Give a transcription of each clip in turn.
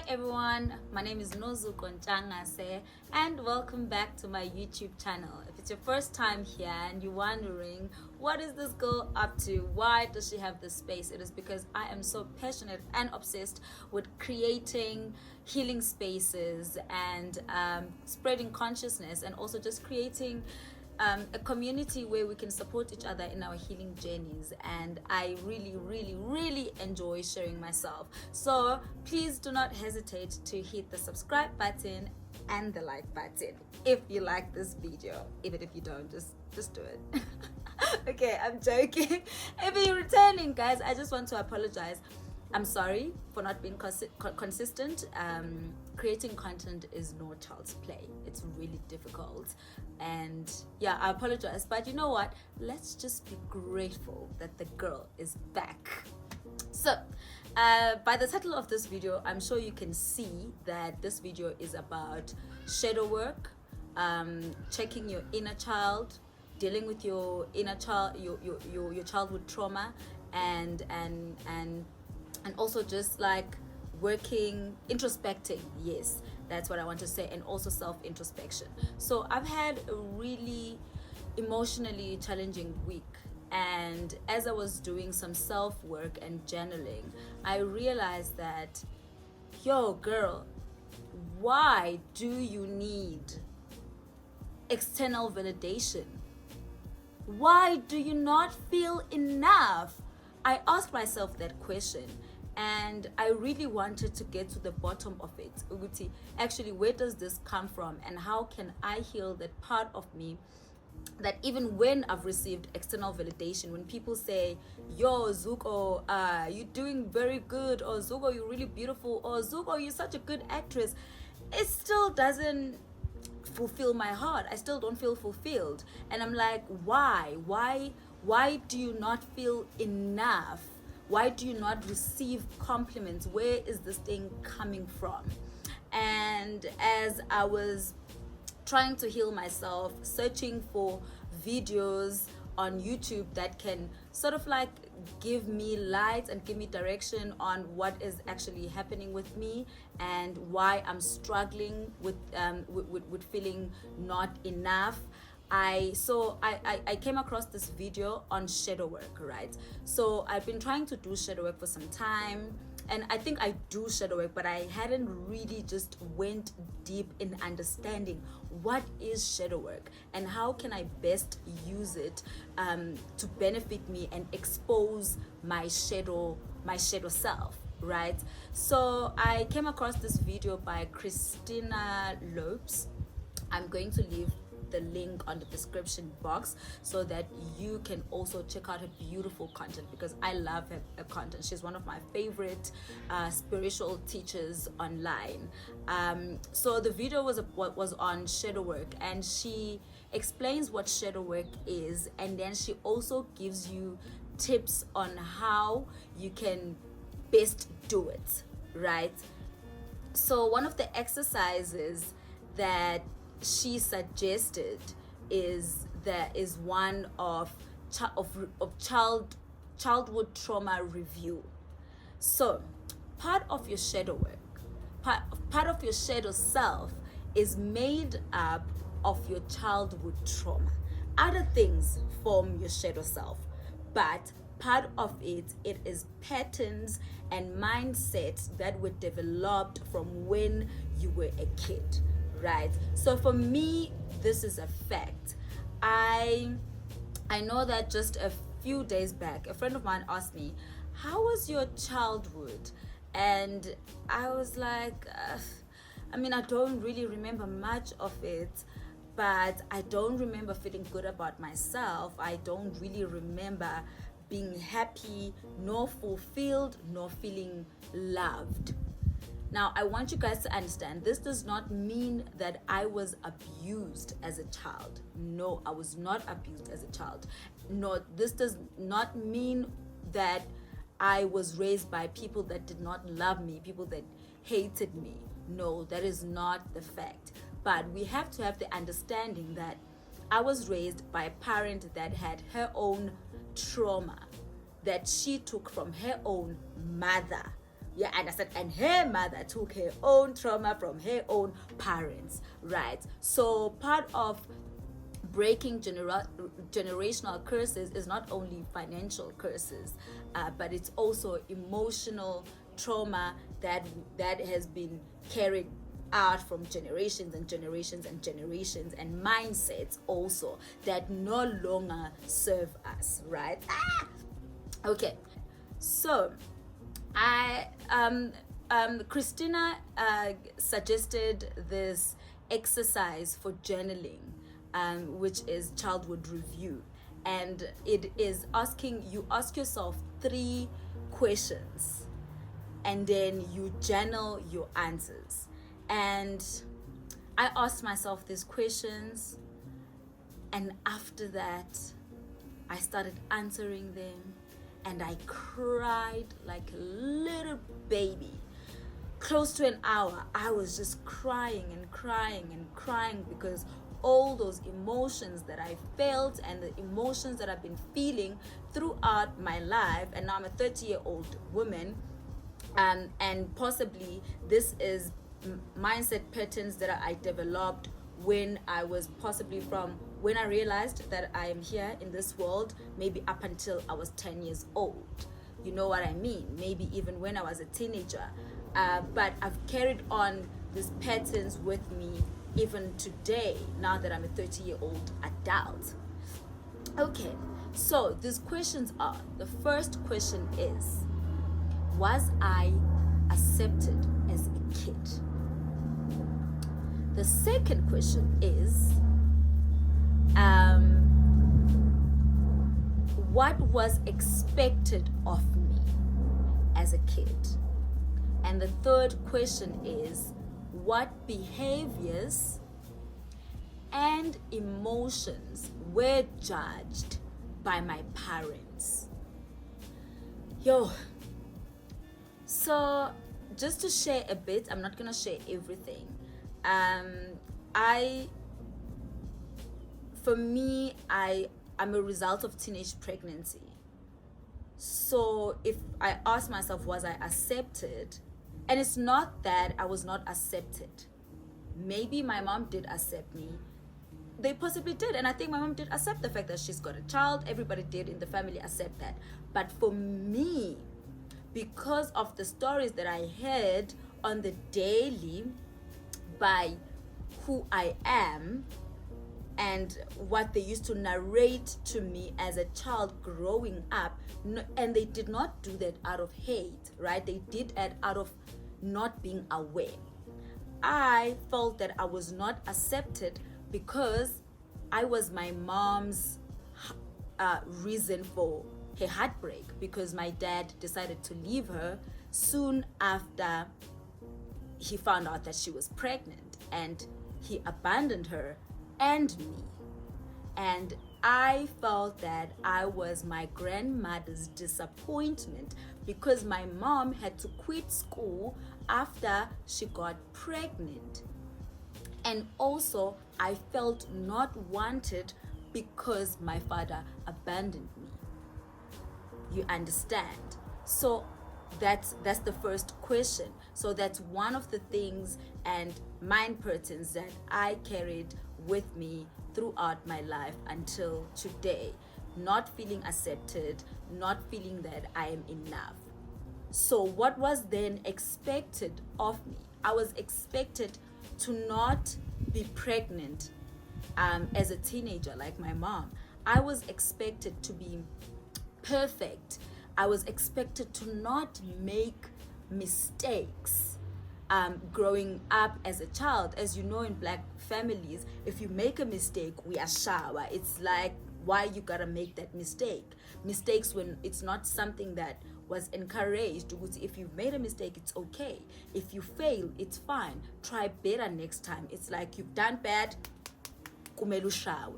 everyone, my name is Nozuko Nchangase and welcome back to my YouTube channel. If it's your first time here and you're wondering what is this girl up to, why does she have this space, it is because I am so passionate and obsessed with creating healing spaces and spreading consciousness, and also just creating a community where we can support each other in our healing journeys. And I really enjoy sharing myself, so please do not hesitate to hit the subscribe button and the like button if you like this video. Even if you don't, just do it. Okay, I'm joking. If you're returning, guys, I just want to apologize. I'm sorry for not being consistent. Creating content is no child's play. It's really difficult, and yeah, I apologize, but you know what, let's just be grateful that the girl is back. So by the title of this video, I'm sure you can see that this video is about shadow work, checking your inner child, dealing with your inner child, your childhood trauma, and also just like working, introspecting. Yes, that's what I want to say, and also self-introspection. So I've had a really emotionally challenging week, and as I was doing some self-work and journaling, I realized that, yo girl, why do you need external validation? Why do you not feel enough? I asked myself that question, and I really wanted to get to the bottom of it. Uguti, actually, where does this come from, and how can I heal that part of me that even when I've received external validation, when people say, yo Zuko, you're doing very good, or Zuko, you're really beautiful, or Zuko, you're such a good actress, it still doesn't fulfill my heart. I still don't feel fulfilled, and I'm like, why do you not feel enough? Why do you not receive compliments? Where is this thing coming from? And as I was trying to heal myself, searching for videos on YouTube that can sort of like give me light and give me direction on what is actually happening with me and why I'm struggling with feeling not enough, I came across this video on shadow work, right? So I've been trying to do shadow work for some time, and I think I do shadow work, but I hadn't really just went deep in understanding what is shadow work and how can I best use it to benefit me and expose my shadow self, right? So I came across this video by Christina lopes. I'm going to leave the link on the description box so that you can also check out her beautiful content, because I love her content. She's one of my favorite spiritual teachers online. So the video was on shadow work, and she explains what shadow work is, and then she also gives you tips on how you can best do it, right? So one of the exercises that she suggested is one of childhood trauma review. So part of your shadow work, part of your shadow self is made up of your childhood trauma. Other things form your shadow self, but part of it is patterns and mindsets that were developed from when you were a kid, right? So for me, this is a fact. I know that just a few days back, a friend of mine asked me, how was your childhood? And I was like, I don't really remember much of it, but I don't remember feeling good about myself. I don't really remember being happy, nor fulfilled, nor feeling loved. Now, I want you guys to understand, this does not mean that I was abused as a child. No, I was not abused as a child. No, this does not mean that I was raised by people that did not love me, people that hated me. No, that is not the fact. But we have to have the understanding that I was raised by a parent that had her own trauma that she took from her own mother, You understand? And her mother took her own trauma from her own parents, right? So part of breaking generational curses is not only financial curses, but it's also emotional trauma that has been carried out from generations and generations and generations, and mindsets also that no longer serve us, right? Okay, so Christina suggested this exercise for journaling, which is childhood review, and it is you ask yourself 3 questions, and then you journal your answers. And I asked myself these questions, and after that I started answering them, and I cried like a little baby. Close to an hour, I was just crying and crying and crying, because all those emotions that I felt and the emotions that I've been feeling throughout my life, and now I'm a 30-year-old woman, and possibly this is mindset patterns that I developed when I was possibly from when I realized that I am here in this world, maybe up until I was 10 years old. You know what I mean? Maybe even when I was a teenager. But I've carried on these patterns with me even today, now that I'm a 30-year-old adult. Okay, so these questions are, the first question is, was I accepted as a kid? The second question is, what was expected of me as a kid? And the third question is, what behaviors and emotions were judged by my parents? So just to share a bit, I'm not gonna share everything. I'm a result of teenage pregnancy. So if I ask myself, was I accepted? And it's not that I was not accepted. Maybe my mom did accept me. They possibly did. And I think my mom did accept the fact that she's got a child. Everybody did in the family accept that. But for me, because of the stories that I heard on the daily by who I am, and what they used to narrate to me as a child growing up, and they did not do that out of hate, right? They did it out of not being aware. I felt that I was not accepted because I was my mom's reason for her heartbreak, because my dad decided to leave her soon after he found out that she was pregnant, and he abandoned her and me. And I felt that I was my grandmother's disappointment, because my mom had to quit school after she got pregnant. And also I felt not wanted because my father abandoned me. You understand? So that's the first question. So that's one of the things and mind patterns that I carried with me throughout my life until today. Not feeling accepted, not feeling that I am enough. So what was then expected of me? I was expected to not be pregnant as a teenager like my mom. I was expected to be perfect. I was expected to not make mistakes growing up as a child. As you know, in black families, if you make a mistake, we are shower. It's like, why you gotta make that mistake? Mistakes when it's not something that was encouraged. If you've made a mistake, it's okay. If you fail, it's fine. Try better next time. It's like, you've done bad, kumelu shawe.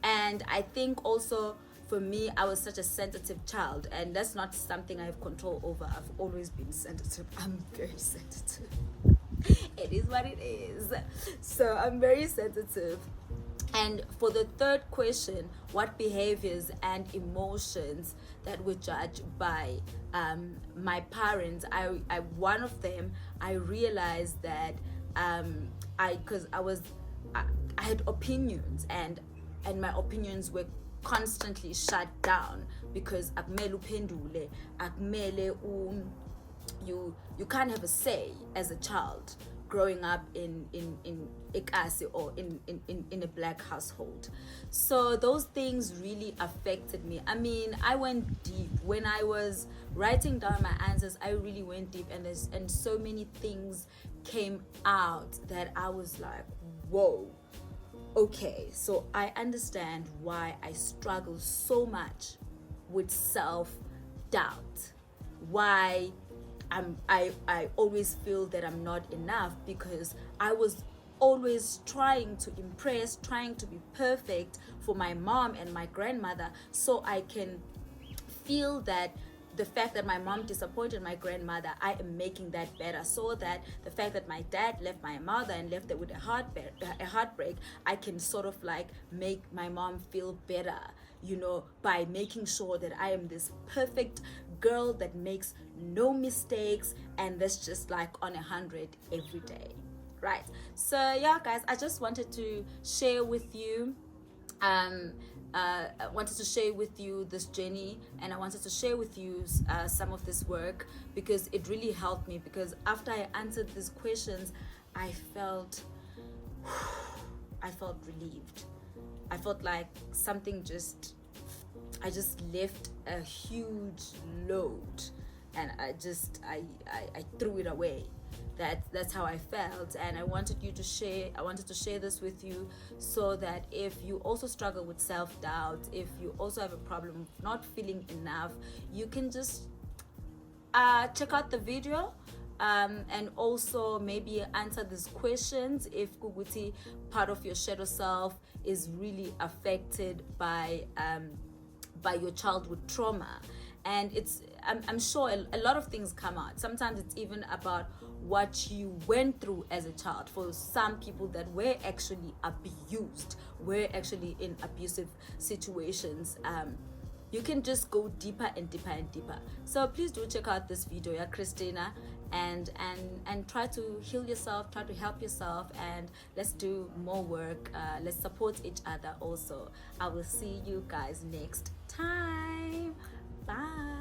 And I think also for me, I was such a sensitive child, and that's not something I have control over. I've always been sensitive. I'm very sensitive. It is what it is. So I'm very sensitive. And for the third question, what behaviors and emotions that were judged by my parents. I one of them, I realized that because I had opinions, and my opinions were constantly shut down because akumele uphendule, akumele you can't have a say as a child growing up in Ekasi, or in a black household. So those things really affected me. I mean, I went deep when I was writing down my answers. I really went deep, and so many things came out that I was like, whoa, okay, so I understand why I struggle so much with self-doubt, why I always feel that I'm not enough, because I was always trying to impress, trying to be perfect for my mom and my grandmother, so I can feel that the fact that my mom disappointed my grandmother, I am making that better, so that the fact that my dad left my mother and left her with a heartbreak, I can sort of like make my mom feel better, you know, by making sure that I am this perfect girl that makes no mistakes and that's just like on 100 every day, right? So yeah, guys, I just wanted to share with you I wanted to share with you this journey, and I wanted to share with you some of this work, because it really helped me. Because after I answered these questions, I felt relieved. I felt like I just left a huge load, and I threw it away. That's how I felt, and I wanted to share this with you, so that if you also struggle with self-doubt, if you also have a problem of not feeling enough, you can just check out the video, and also maybe answer these questions if Kuguti, part of your shadow self, is really affected by your childhood trauma. And I'm sure a lot of things come out. Sometimes it's even about what you went through as a child. For some people that were actually abused, were actually in abusive situations, you can just go deeper and deeper and deeper. So please do check out this video, yeah, Christina, and try to heal yourself, try to help yourself, and let's do more work. Let's support each other also. I will see you guys next time. Bye.